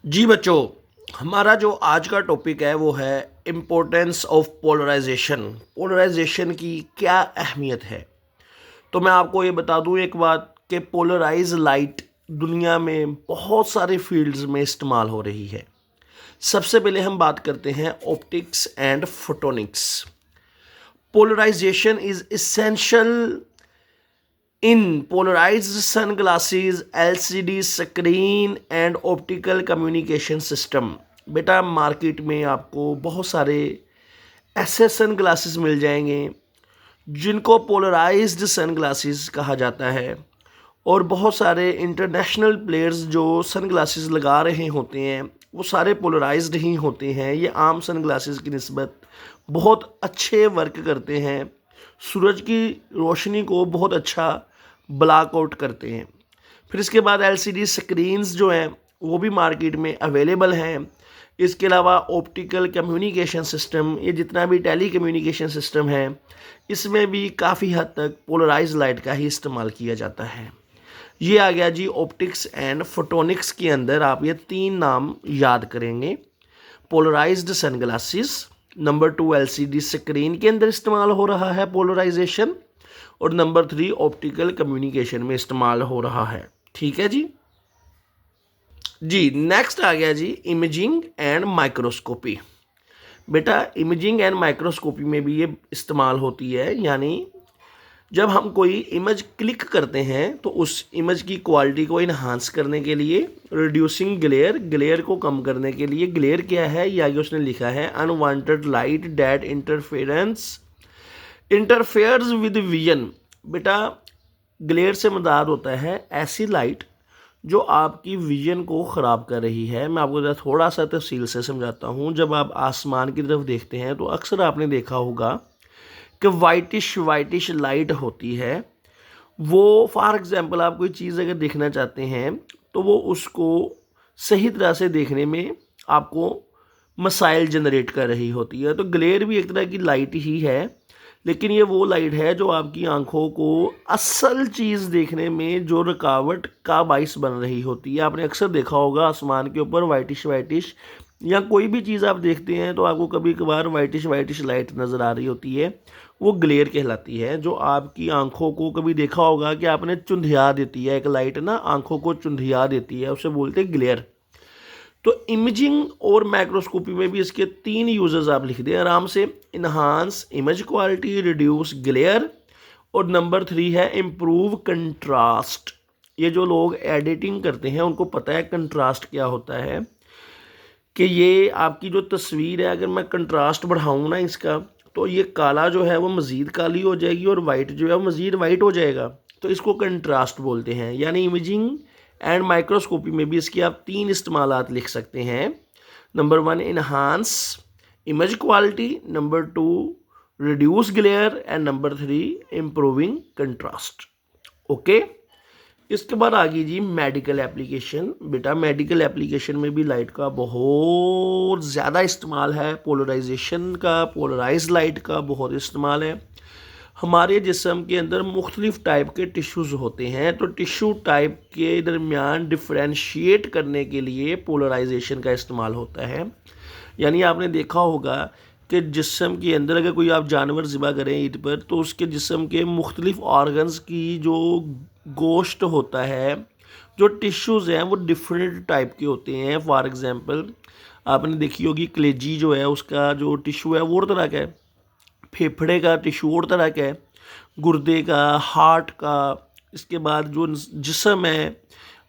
जी बच्चों, हमारा जो आज का टॉपिक है वो है इम्पोर्टेंस ऑफ पोलराइजेशन। पोलराइजेशन की क्या अहमियत है। तो मैं आपको ये बता दूं एक बात कि पोलराइज लाइट दुनिया में बहुत सारे फील्ड्स में इस्तेमाल हो रही है। सबसे पहले हम बात करते हैं optics and photonics. Polarisation is essential in polarised sunglasses, LCD screen and optical communication system. बेटा मार्केट में आपको बहुत सारे ऐसे सनग्लासेस मिल जाएंगे जिनको पोलराइज्ड सनग्लासेस कहा जाता है, और बहुत सारे इंटरनेशनल प्लेयर्स जो सनग्लासेस लगा रहे होते हैं वो सारे पोलराइज्ड ही होते हैं। ये आम सनग्लासेस की निस्बत बहुत अच्छे वर्क करते हैं, सूरज की रोशनी को बहुत अच्छा ब्लॉक आउट करते हैं। फिर इसके बाद एलसीडी स्क्रीन्स जो हैं वो भी मार्केट में अवेलेबल हैं। इसके अलावा ऑप्टिकल कम्युनिकेशन सिस्टम, ये जितना भी टेली कम्युनिकेशन सिस्टम है इसमें भी काफ़ी हद तक पोलराइज लाइट का ही इस्तेमाल किया जाता है। ये आ गया जी ऑप्टिक्स एंड फोटोनिक्स के अंदर। आप ये तीन नाम याद करेंगे। Polarised sunglasses, number 2 LCD screen के अंदर इस्तेमाल हो रहा है पोलराइजेशन, और नंबर 3 ऑप्टिकल कम्युनिकेशन में इस्तेमाल हो रहा है। ठीक है जी। जी नेक्स्ट आ गया जी इमेजिंग एंड माइक्रोस्कोपी। बेटा इमेजिंग एंड माइक्रोस्कोपी में भी ये इस्तेमाल होती है, यानी जब हम कोई इमेज क्लिक करते हैं तो उस इमेज की क्वालिटी को इन्हांस करने के लिए, रिड्यूसिंग ग्लेयर, ग्लेयर को कम करने के लिए। ग्लेयर क्या है, ये आगे उसने लिखा है unwanted light that interferes with vision. बेटा ग्लेयर से मुराद होता है ऐसी लाइट जो आपकी विजन को ख़राब कर रही है। मैं आपको ज़रा थोड़ा सा तफसील से समझाता हूँ। जब आप आसमान की तरफ देखते हैं तो अक्सर आपने देखा होगा कि वाइटिश वाइटिश लाइट होती है। वो फॉर एग्ज़ाम्पल आप कोई चीज़ अगर देखना चाहते हैं तो वो उसको सही तरह से देखने में आपको मसाइल जनरेट कर रही होती है। तो ग्लेयर भी एक तरह की लाइट ही है, लेकिन ये वो लाइट है जो आपकी आंखों को असल चीज़ देखने में जो रुकावट का बाइस बन रही होती है। आपने अक्सर देखा होगा आसमान के ऊपर वाइटिश वाइटिश, या कोई भी चीज़ आप देखते हैं तो आपको कभी कभार वाइटिश वाइटिश लाइट नज़र आ रही होती है, वो ग्लेयर कहलाती है। जो आपकी आंखों को, कभी देखा होगा कि आपने चुंधिया देती है एक लाइट ना, आंखों को चुंधिया देती है, उसे बोलते हैं ग्लेयर। तो इमेजिंग और माइक्रोस्कोपी में भी इसके तीन यूजेस आप लिख दें आराम से। Enhance image quality, reduce glare, और नंबर 3 है इम्प्रूव कंट्रास्ट। ये जो लोग एडिटिंग करते हैं उनको पता है कंट्रास्ट क्या होता है, कि ये आपकी जो तस्वीर है अगर मैं कंट्रास्ट बढ़ाऊँ ना इसका, तो ये काला जो है वो मज़ीद काली हो जाएगी और वाइट जो है वो मज़ीद वाइट हो जाएगा। तो इसको कंट्रास्ट बोलते हैं। यानी इमेजिंग एंड माइक्रोस्कोपी में भी इसके आप तीन इस्तेमालात लिख सकते हैं। Number 1 enhance image quality, number 2 reduce glare, and number 3 improving contrast. Okay. इसके बाद आ गई जी मेडिकल एप्लीकेशन। बेटा मेडिकल एप्लीकेशन में भी लाइट का बहुत ज़्यादा इस्तेमाल है। पोलराइजेशन का, पोलराइज लाइट का बहुत इस्तेमाल है। हमारे जिस्म के अंदर मुख्तलिफ टाइप के टिश्यूज़ होते हैं, तो टिश्यू टाइप के दरमियान डिफ्रेंशिएट करने के लिए पोलराइजेशन का इस्तेमाल होता है। यानी आपने देखा होगा कि जिस्म के अंदर अगर कोई आप जानवर ज़िबा करें ईद पर, तो उसके जिस्म के मुख्तलिफ ऑर्गन्स की जो गोश्त होता है, जो टिश्यूज़ हैं वो डिफरेंट टाइप के होते हैं। फॉर एग्ज़ाम्पल आपने देखी होगी कलेजी जो है उसका जो टिश्यू है वो और तरह का है, फेफड़े का टिश्यू और तरह का है, गुर्दे का, हार्ट का। इसके बाद जो जिस्म है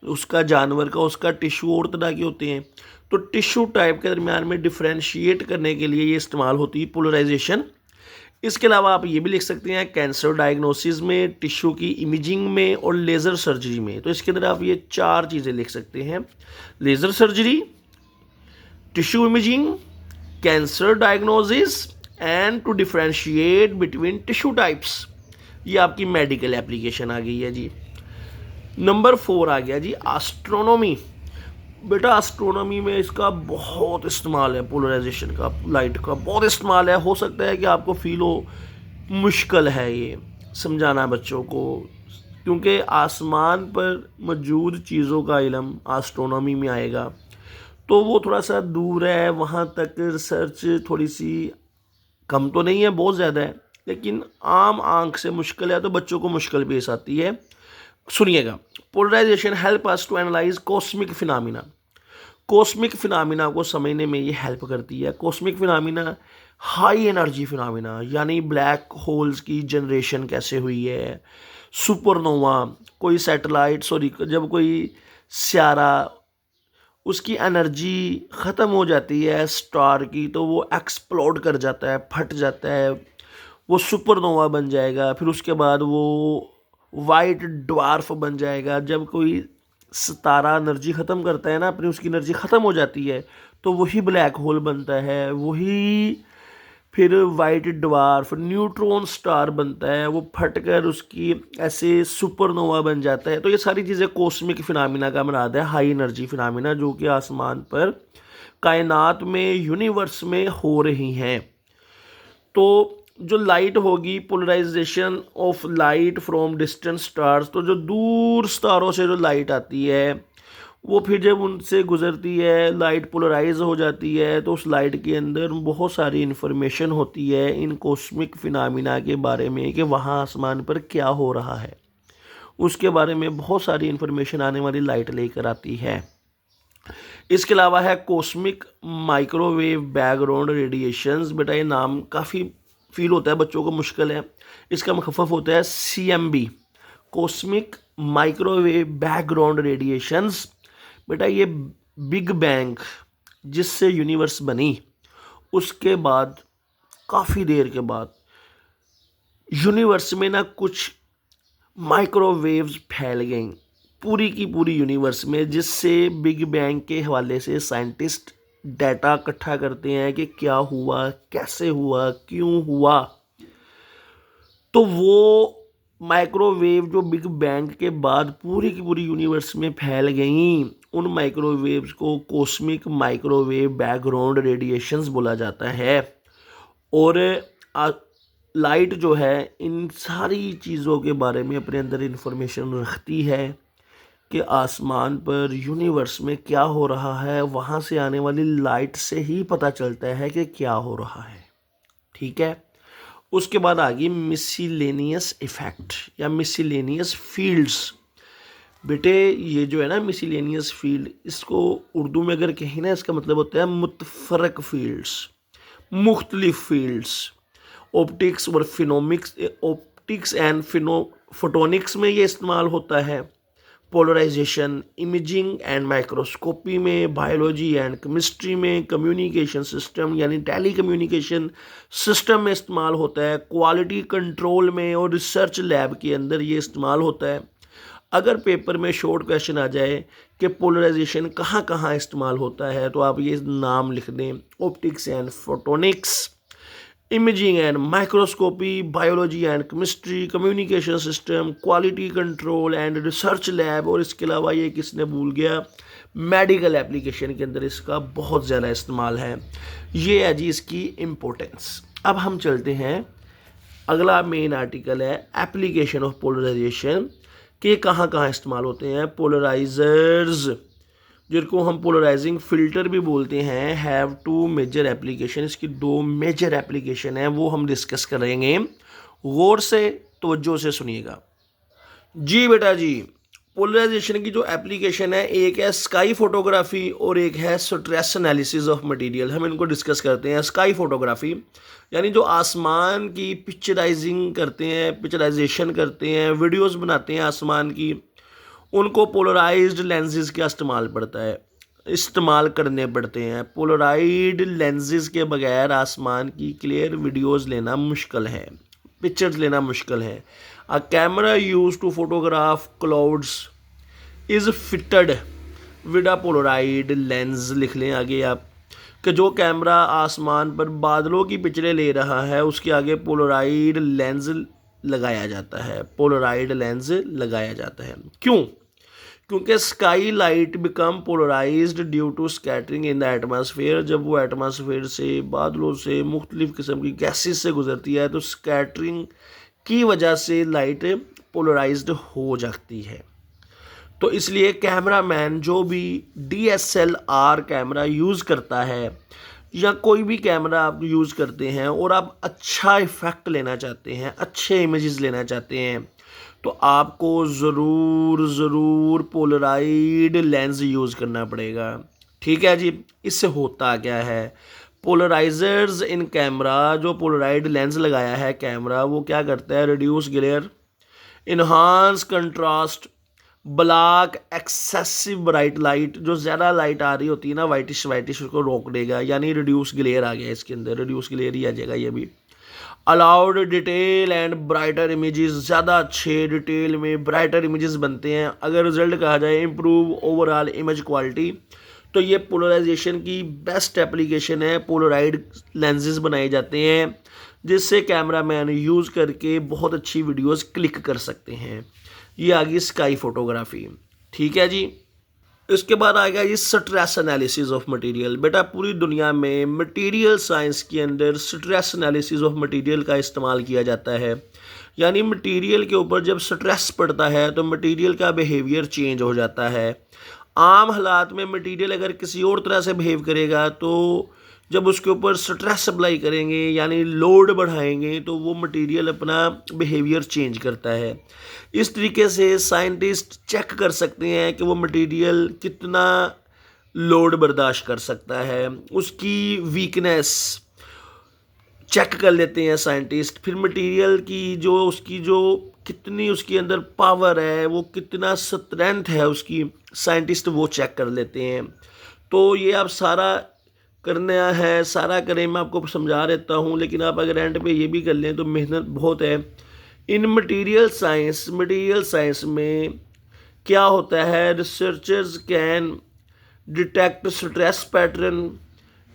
उसका, जानवर का, उसका टिश्यू और तरह के होते हैं। तो टिश्यू टाइप के दरमियान में डिफ्रेंशिएट करने के लिए ये इस्तेमाल होती है पोलराइजेशन। इसके अलावा आप ये भी लिख सकते हैं कैंसर डायग्नोसिस में, टिश्यू की इमेजिंग में, और लेज़र सर्जरी में। तो इसके अंदर आप ये चार चीज़ें लिख सकते हैं: laser surgery, tissue imaging, cancer diagnosis, and to differentiate between tissue types. ये आपकी मेडिकल एप्लीकेशन आ गई है जी। नंबर 4 आ गया जी एस्ट्रोनॉमी। बेटा एस्ट्रोनॉमी में इसका बहुत इस्तेमाल है, पोलराइजेशन का, लाइट का बहुत इस्तेमाल है। हो सकता है कि आपको फील हो मुश्किल है ये समझाना बच्चों को, क्योंकि आसमान पर मौजूद चीज़ों का इल्म एस्ट्रोनॉमी में आएगा। तो वो थोड़ा सा दूर है, वहाँ तक रिसर्च थोड़ी सी कम तो नहीं है, बहुत ज़्यादा है, लेकिन आम आंख से मुश्किल है तो बच्चों को मुश्किल पेश आती है। सुनिएगा, polarisation help us to analyse cosmic phenomena. Cosmic phenomena को समझने में ये हेल्प करती है। Cosmic phenomena high energy phenomena, यानी ब्लैक होल्स की जनरेशन कैसे हुई है, सुपरनोवा, कोई सैटेलाइट सॉरी जब कोई स्यारा उसकी एनर्जी ख़त्म हो जाती है स्टार की तो वो एक्सप्लोड कर जाता है, फट जाता है, वो सुपरनोवा बन जाएगा। फिर उसके बाद वो वाइट ड्वार्फ बन जाएगा। जब कोई सितारा एनर्जी ख़त्म करता है ना अपनी, उसकी एनर्जी ख़त्म हो जाती है तो वही ब्लैक होल बनता है, वही फिर वाइट ड्वार्फ न्यूट्रॉन स्टार बनता है, वो फटकर उसकी ऐसे सुपरनोवा बन जाता है। तो ये सारी चीज़ें कॉस्मिक फिनोमिना का मुराद है, हाई एनर्जी फिनोमिना जो कि आसमान पर कायनात में यूनिवर्स में हो रही हैं। तो जो लाइट होगी, polarisation of light from distant stars, तो जो दूर सितारों से जो लाइट आती है वो फिर जब उनसे गुजरती है लाइट पोलराइज हो जाती है तो उस लाइट के अंदर बहुत सारी इन्फॉर्मेशन होती है इन कॉस्मिक फिनोमिना के बारे में कि वहाँ आसमान पर क्या हो रहा है। उसके बारे में बहुत सारी इन्फॉर्मेशन आने वाली लाइट लेकर आती है। इसके अलावा है कॉस्मिक माइक्रोवेव बैकग्राउंड रेडिएशंस। बेटा ये नाम काफ़ी फील होता है, बच्चों को मुश्किल है। इसका मुखफ़फ़ होता है CMB, cosmic microwave background radiations. बेटा ये बिग बैंग जिससे यूनिवर्स बनी, उसके बाद काफ़ी देर के बाद यूनिवर्स में ना कुछ माइक्रोवेव्स फैल गई पूरी की पूरी यूनिवर्स में, जिससे बिग बैंग के हवाले से साइंटिस्ट डाटा इकट्ठा करते हैं कि क्या हुआ, कैसे हुआ, क्यों हुआ। तो वो माइक्रोवेव जो बिग बैंग के बाद पूरी की पूरी यूनिवर्स में फैल गई, उन माइक्रोवेव्स को कॉस्मिक माइक्रोवेव बैकग्राउंड रेडिएशंस बोला जाता है। और लाइट जो है इन सारी चीज़ों के बारे में अपने अंदर इंफॉर्मेशन रखती है कि आसमान पर यूनिवर्स में क्या हो रहा है। वहाँ से आने वाली लाइट से ही पता चलता है कि क्या हो रहा है। ठीक है। उसके बाद आ गई मिसलेनियस इफेक्ट या मिसलेनियस फील्ड्स। बेटे ये जो है ना मिसलेनियस फील्ड, इसको उर्दू में अगर कहें ना इसका मतलब होता है मुतफरक फील्ड्स, मुख्तलिफ फील्ड्स। ऑप्टिक्स और फिनोमिक्स, ऑप्टिक्स एंड फोटोनिक्स में ये इस्तेमाल होता है। पोलराइजेशन, इमेजिंग एंड माइक्रोस्कोपी में, बायोलॉजी एंड केमिस्ट्री में, कम्युनिकेशन सिस्टम यानी टेली कम्युनिकेशन सिस्टम में इस्तेमाल होता है। क्वालिटी कंट्रोल में और रिसर्च लैब के अंदर ये इस्तेमाल होता है। अगर पेपर में शॉर्ट क्वेश्चन आ जाए कि पोलराइजेशन कहाँ कहाँ इस्तेमाल होता है तो आप ये नाम लिख दें, optics and photonics, imaging and microscopy, biology and chemistry, communication system, quality control and research lab. और इसके अलावा ये किसने भूल गया, मेडिकल एप्लीकेशन के अंदर इसका बहुत ज़्यादा इस्तेमाल है। ये है जी इसकी इम्पोर्टेंस। अब हम चलते हैं, अगला मेन आर्टिकल है एप्लीकेशन ऑफ पोलराइजेशन के कहाँ कहाँ इस्तेमाल होते हैं। पोलराइजर्स जिनको हम पोलराइजिंग फ़िल्टर भी बोलते हैं हैव टू मेजर एप्लीकेशन। इसकी दो मेजर एप्लीकेशन है, वो हम डिस्कस करेंगे। गौर से तवज्जो से सुनिएगा जी बेटा जी। पोलराइजेशन की जो एप्लीकेशन है, एक है स्काई फोटोग्राफी और एक है स्ट्रेस एनालिसिस ऑफ मटेरियल। हम इनको डिस्कस करते हैं। स्काई फोटोग्राफी यानी जो आसमान की पिक्चराइजिंग करते हैं, पिक्चराइजेशन करते हैं, वीडियोस बनाते हैं आसमान की, उनको पोलराइज्ड लेंसेज का इस्तेमाल करने पड़ते हैं। पोलराइड लेंसेज के बगैर आसमान की क्लियर वीडियोस लेना मुश्किल है, पिक्चर्स लेना मुश्किल है। A camera use to photograph clouds is fitted with a polaroid lens. लिख लें आगे आप कि जो कैमरा आसमान पर बादलों की पिक्चरें ले रहा है उसके आगे पोलराइड लेंस लगाया जाता है। पोलराइड लेंस लगाया जाता है। क्यों? क्योंकि sky light become polarised due to scattering in the atmosphere. जब वो एटमॉस्फेयर से, बादलों से, मुख्तलिफ किस्म की गैसेस से गुजरती है तो स्कैटरिंग की वजह से लाइट पोलराइज्ड हो जाती है। तो इसलिए कैमरा मैन जो भी DSLR कैमरा यूज़ करता है या कोई भी कैमरा आप यूज़ करते हैं और आप अच्छा इफ़ेक्ट लेना चाहते हैं, अच्छे इमेजेस लेना चाहते हैं, तो आपको ज़रूर पोलराइड लेंस यूज़ करना पड़ेगा। ठीक है जी। इससे होता क्या है, पोलराइजर्स इन कैमरा, जो पोलराइड लेंस लगाया है कैमरा, वो क्या करता है, reduce glare, enhance contrast, block excessive bright light, जो ज़्यादा लाइट आ रही होती है ना वाइटिश वाइटिश, उसको रोक देगा, यानी रिड्यूस ग्लेयर आ गया इसके अंदर, रिड्यूस ग्लेयर ही आ जाएगा ये भी। Allowed detail and brighter images, ज़्यादा अच्छे डिटेल में ब्राइटर इमेजेस बनते हैं। अगर रिजल्ट कहा जाए इम्प्रूव ओवरऑल इमेज क्वालिटी, तो ये पोलराइजेशन की बेस्ट एप्लीकेशन है। पोलराइड लेंसेज बनाए जाते हैं जिससे कैमरा मैन यूज़ करके बहुत अच्छी वीडियोस क्लिक कर सकते हैं। ये आ गई स्काई फोटोग्राफी। ठीक है जी। इसके बाद आएगा ये स्ट्रेस एनालिसिस ऑफ मटेरियल। बेटा पूरी दुनिया में मटेरियल साइंस के अंदर स्ट्रेस एनालिसिस ऑफ मटेरियल का इस्तेमाल किया जाता है, यानी मटेरियल के ऊपर जब स्ट्रेस पड़ता है तो मटेरियल का बिहेवियर चेंज हो जाता है। आम हालात में मटेरियल अगर किसी और तरह से बिहेव करेगा, तो जब उसके ऊपर स्ट्रेस अप्लाई करेंगे यानी लोड बढ़ाएंगे तो वो मटेरियल अपना बिहेवियर चेंज करता है। इस तरीके से साइंटिस्ट चेक कर सकते हैं कि वो मटेरियल कितना लोड बर्दाश्त कर सकता है, उसकी वीकनेस चेक कर लेते हैं साइंटिस्ट। फिर मटेरियल की उसकी कितनी उसके अंदर पावर है, वो कितना स्ट्रेंथ है उसकी, साइंटिस्ट वो चेक कर लेते हैं। तो ये आप सारा करना है, सारा करें, मैं आपको समझा देता हूँ, लेकिन आप अगर एंड पे ये भी कर लें तो मेहनत बहुत है। इन मटेरियल साइंस में क्या होता है, researchers can detect stress pattern,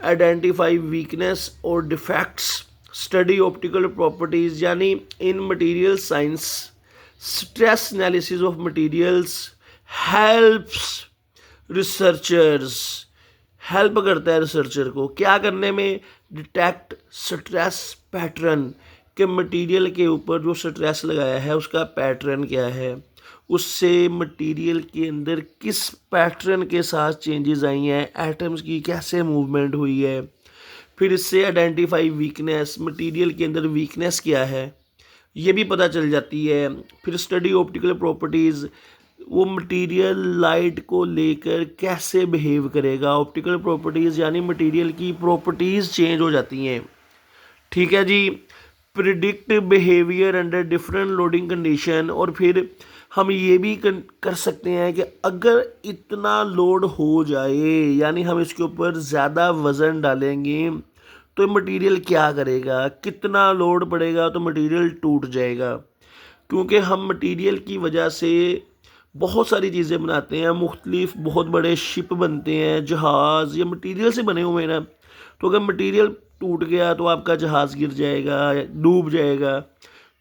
identify weakness और डिफेक्ट्स, स्टडी ऑप्टिकल प्रॉपर्टीज, यानी in material science stress analysis of materials helps researchers, help करता है रिसर्चर को क्या करने में, डिटेक्ट स्ट्रेस पैटर्न, के मटेरियल के ऊपर जो स्ट्रेस लगाया है उसका पैटर्न क्या है, उससे मटेरियल के अंदर किस पैटर्न के साथ चेंजेस आई हैं, एटम्स की कैसे मूवमेंट हुई है। फिर इससे आइडेंटिफाई वीकनेस, मटेरियल के अंदर वीकनेस क्या है ये भी पता चल जाती है। फिर स्टडी ऑप्टिकल प्रॉपर्टीज़, वो मटेरियल लाइट को लेकर कैसे बिहेव करेगा, ऑप्टिकल प्रॉपर्टीज़ यानी मटेरियल की प्रॉपर्टीज़ चेंज हो जाती हैं। ठीक है जी। Predict behaviour under different loading condition, और फिर हम ये भी कर सकते हैं कि अगर इतना लोड हो जाए, यानी हम इसके ऊपर ज़्यादा वज़न डालेंगे तो मटेरियल क्या करेगा, कितना लोड पड़ेगा तो मटेरियल टूट जाएगा। क्योंकि हम मटेरियल की वजह से बहुत सारी चीज़ें बनाते हैं, मुख्तलिफ बहुत बड़े शिप बनते हैं, जहाज़, ये मटेरियल से बने हुए हैं ना। तो अगर मटेरियल टूट गया तो आपका जहाज़ गिर जाएगा, डूब जाएगा।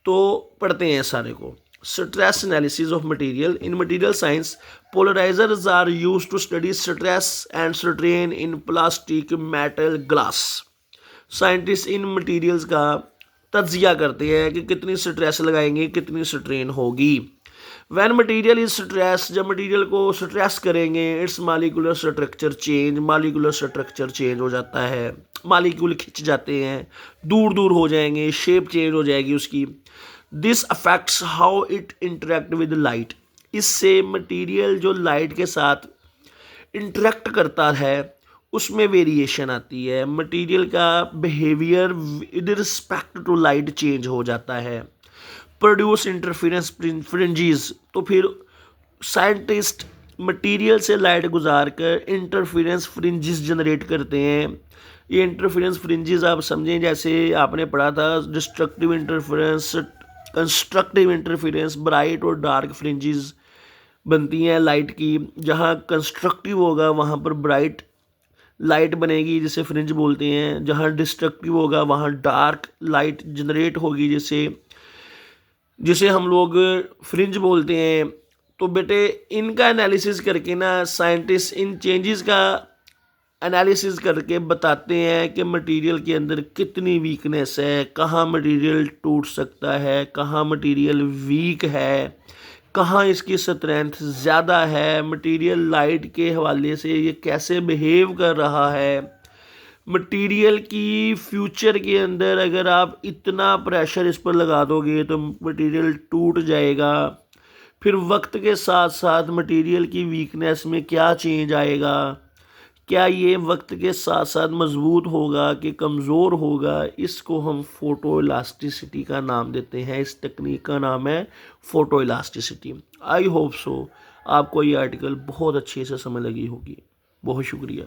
तो पढ़ते हैं सारे को। Stress analysis of material in material science, polarisers are used to study stress and strain in plastic, metal, glass. Scientist in materials का तज्जिया करते हैं कि कितनी स्ट्रेस लगाएंगे, कितनी स्ट्रेन होगी। वैन मटीरियल इज स्ट्रेस, जब मटीरियल को स्ट्रेस करेंगे, it's molecular structure change, molecular structure change हो जाता है, मालिक्यूल खिंच जाते हैं, दूर दूर हो जाएंगे, शेप चेंज हो जाएगी उसकी। This affects how it interact with light, इससे मटीरियल जो लाइट के साथ इंटरेक्ट करता है उसमें वेरिएशन आती है, मटीरियल का behaviour with respect to light change हो जाता है। प्रोड्यूस इंटरफेरेंस फ्रिंजेस, तो फिर साइंटिस्ट मटेरियल से लाइट गुजार कर इंटरफेरेंस फ्रिंजेस जनरेट करते हैं। ये इंटरफेरेंस फ्रिंजेस आप समझें जैसे आपने पढ़ा था destructive interference, constructive interference, bright और डार्क फ्रिंजेस बनती हैं लाइट की। जहाँ कंस्ट्रक्टिव होगा वहाँ पर ब्राइट लाइट बनेगी जिसे फ्रिंज बोलते हैं, जहाँ डिस्ट्रक्टिव होगा वहाँ डार्क लाइट जनरेट होगी जिसे हम लोग फ्रिंज बोलते हैं। तो बेटे इनका एनालिसिस करके ना साइंटिस्ट इन चेंजेस का एनालिसिस करके बताते हैं कि मटेरियल के अंदर कितनी वीकनेस है, कहाँ मटेरियल टूट सकता है, कहाँ मटेरियल वीक है, कहाँ इसकी स्ट्रेंथ ज़्यादा है, मटेरियल लाइट के हवाले से ये कैसे बिहेव कर रहा है, मटेरियल की फ्यूचर के अंदर अगर आप इतना प्रेशर इस पर लगा दोगे तो मटेरियल टूट जाएगा। फिर वक्त के साथ साथ मटेरियल की वीकनेस में क्या चेंज आएगा, क्या ये वक्त के साथ साथ मजबूत होगा कि कमज़ोर होगा, इसको हम फ़ोटो इलास्टिसिटी का नाम देते हैं। इस टेक्निक का नाम है photo elasticity. I hope so आपको ये आर्टिकल बहुत अच्छे से समझ लगी होगी। बहुत शुक्रिया।